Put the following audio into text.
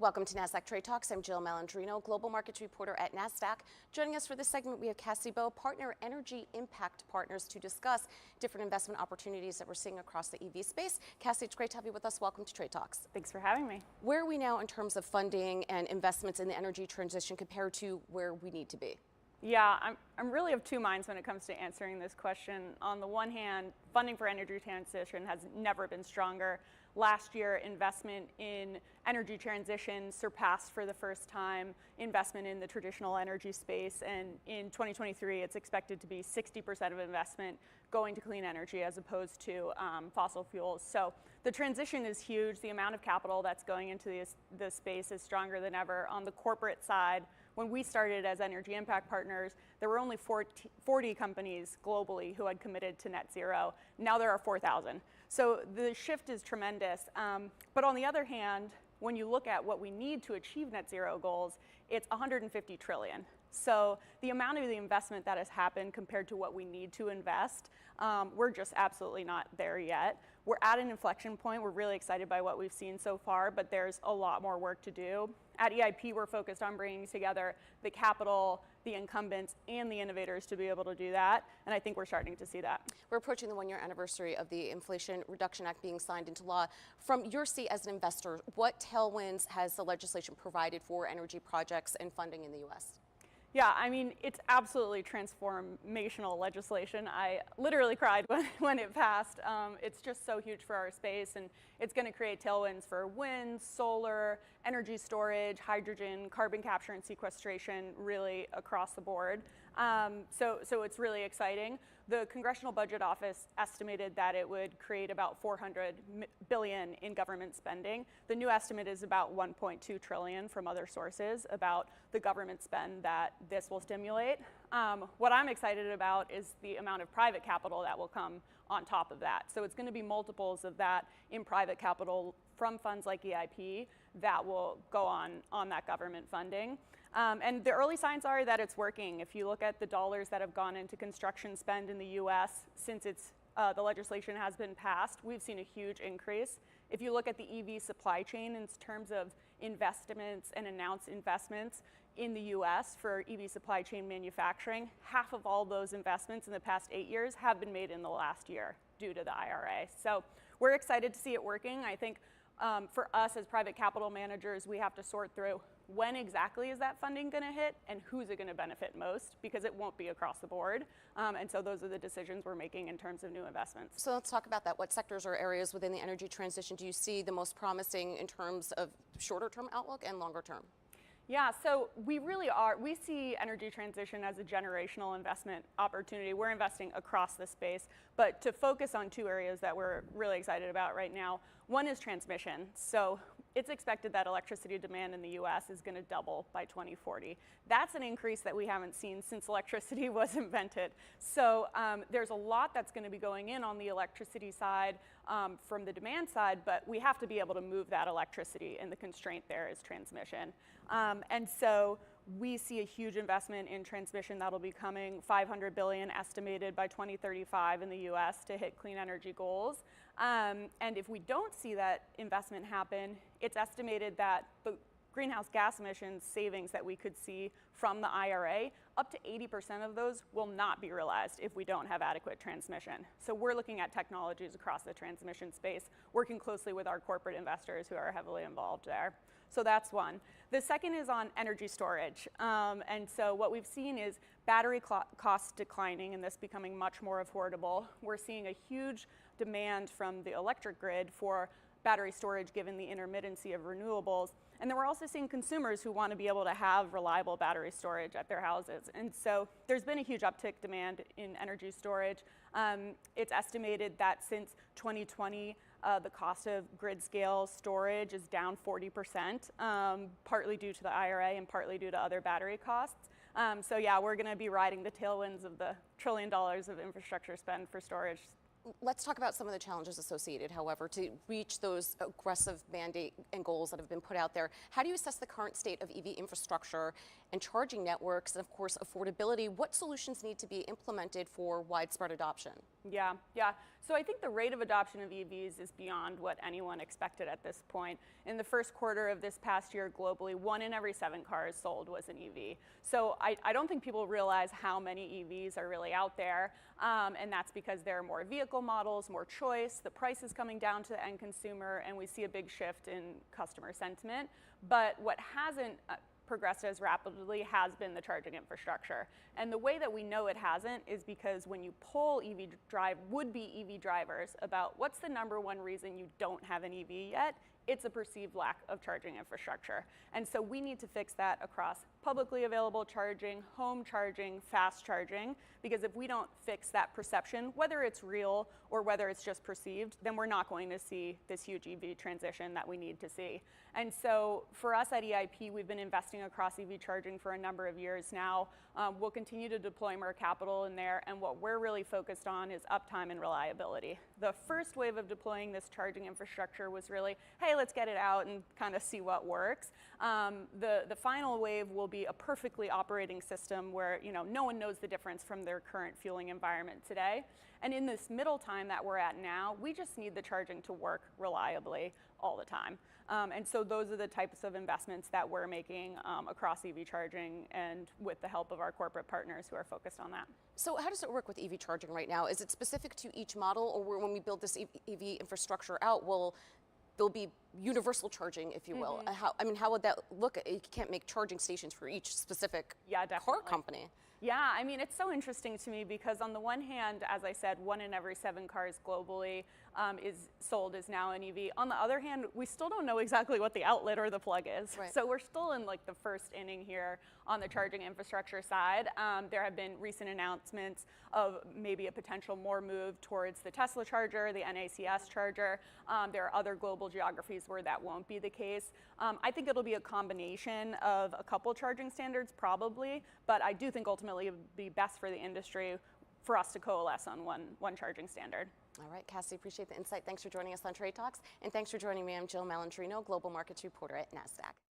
Welcome to Nasdaq Trade Talks. I'm Jill Malandrino, global markets reporter at Nasdaq. Joining us for this segment, we have Cassie Bowe, partner Energy Impact Partners, to discuss different investment opportunities that we're seeing across the EV space. Cassie, it's great to have you with us. Welcome to Trade Talks. Thanks for having me. Where are we now in terms of funding and investments in the energy transition compared to where we need to be? Yeah, I'm really of two minds when it comes to answering this question. On the one hand, funding for energy transition has never been stronger. Last year, investment in energy transition surpassed for the first time investment in the traditional energy space. And in 2023, it's expected to be 60% of investment going to clean energy as opposed to fossil fuels. So the transition is huge. The amount of capital that's going into this space is stronger than ever. On the corporate side, when we started as Energy Impact Partners, there were only 40 companies globally who had committed to net zero. Now there are 4,000. So the shift is tremendous. But on the other hand, when you look at what we need to achieve net zero goals, it's 150 trillion. So the amount of the investment that has happened compared to what we need to invest, we're just absolutely not there yet. We're at an inflection point. We're really excited by what we've seen so far, but there's a lot more work to do. At EIP, we're focused on bringing together the capital, the incumbents, and the innovators to be able to do that, and I think we're starting to see that. We're approaching the one-year anniversary of the Inflation Reduction Act being signed into law. From your seat as an investor, what tailwinds has the legislation provided for energy projects and funding in the U.S.? Yeah, I mean, it's absolutely transformational legislation. I literally cried when it passed. It's just so huge for our space, and it's going to create tailwinds for wind, solar, energy storage, hydrogen, carbon capture and sequestration, really across the board. So it's really exciting. The Congressional Budget Office estimated that it would create about $400 billion in government spending. The new estimate is about $1.2 trillion from other sources about the government spend that this will stimulate. What I'm excited about is the amount of private capital that will come on top of that. So it's going to be multiples of that in private capital from funds like EIP that will go on that government funding. And the early signs are that it's working. If you look at the dollars that have gone into construction spend in the US since the legislation has been passed, we've seen a huge increase. If you look at the EV supply chain in terms of investments and announced investments in the US for EV supply chain manufacturing, half of all those investments in the past 8 years have been made in the last year due to the IRA. So we're excited to see it working. I think for us as private capital managers, we have to sort through when exactly is that funding going to hit and who's it going to benefit most, because it won't be across the board. And so those are the decisions we're making in terms of new investments. So let's talk about that. What sectors or areas within the energy transition do you see the most promising in terms of shorter term outlook and longer term? Yeah, so we see energy transition as a generational investment opportunity. We're investing across the space, but to focus on two areas that we're really excited about right now. One is transmission. So it's expected that electricity demand in the US is going to double by 2040. That's an increase that we haven't seen since electricity was invented. So there's a lot that's going to be going in on the electricity side from the demand side, but we have to be able to move that electricity, and the constraint there is transmission. And so we see a huge investment in transmission that'll be coming, $500 billion estimated by 2035 in the US to hit clean energy goals. And if we don't see that investment happen, it's estimated that the greenhouse gas emissions savings that we could see from the IRA, up to 80% of those will not be realized if we don't have adequate transmission. So we're looking at technologies across the transmission space, working closely with our corporate investors who are heavily involved there. So that's one. The second is on energy storage. And so what we've seen is battery costs declining and this becoming much more affordable. We're seeing a huge demand from the electric grid for battery storage given the intermittency of renewables. And then we're also seeing consumers who want to be able to have reliable battery storage at their houses. And so there's been a huge uptick demand in energy storage. It's estimated that since 2020, the cost of grid scale storage is down 40%, partly due to the IRA and partly due to other battery costs. So yeah, we're going to be riding the tailwinds of the $1 trillion of infrastructure spend for storage. Let's talk about some of the challenges associated, however, to reach those aggressive mandate and goals that have been put out there. How do you assess the current state of EV infrastructure and charging networks and, of course, affordability? What solutions need to be implemented for widespread adoption? Yeah. So I think the rate of adoption of EVs is beyond what anyone expected at this point. In the first quarter of this past year globally, 1 in every 7 cars sold was an EV. So I don't think people realize how many EVs are really out there, and that's because there are more vehicle models, more choice, the price is coming down to the end consumer, and we see a big shift in customer sentiment. But what hasn't progressed as rapidly has been the charging infrastructure. And the way that we know it hasn't is because when you poll would-be EV drivers about what's the #1 reason you don't have an EV yet, it's a perceived lack of charging infrastructure. And so we need to fix that across publicly available charging, home charging, fast charging, because if we don't fix that perception, whether it's real or whether it's just perceived, then we're not going to see this huge EV transition that we need to see. And so for us at EIP, we've been investing across EV charging for a number of years now. We'll continue to deploy more capital in there, and what we're really focused on is uptime and reliability. The first wave of deploying this charging infrastructure was really, hey, let's get it out and kind of see what works. The final wave will be a perfectly operating system where no one knows the difference from their current fueling environment today. And in this middle time that we're at now, we just need the charging to work reliably all the time. And so those are the types of investments that we're making across EV charging and with the help of our corporate partners who are focused on that. So how does it work with EV charging right now? Is it specific to each model, or when we build this EV infrastructure out, there'll be universal charging, if you will? How would that look? You can't make charging stations for each specific car company. Yeah, it's so interesting to me because on the one hand, as I said, 1 in every 7 cars globally is sold as now an EV. On the other hand, we still don't know exactly what the outlet or the plug is. Right. So we're still in the first inning here on the charging infrastructure side. There have been recent announcements of maybe a potential more move towards the Tesla charger, the NACS charger. There are other global geographies where that won't be the case. I think it'll be a combination of a couple charging standards probably, but I do think ultimately it would be best for the industry for us to coalesce on one charging standard. All right, Cassie, appreciate the insight. Thanks for joining us on Trade Talks, and thanks for joining me. I'm Jill Malandrino, Global Markets Reporter at Nasdaq.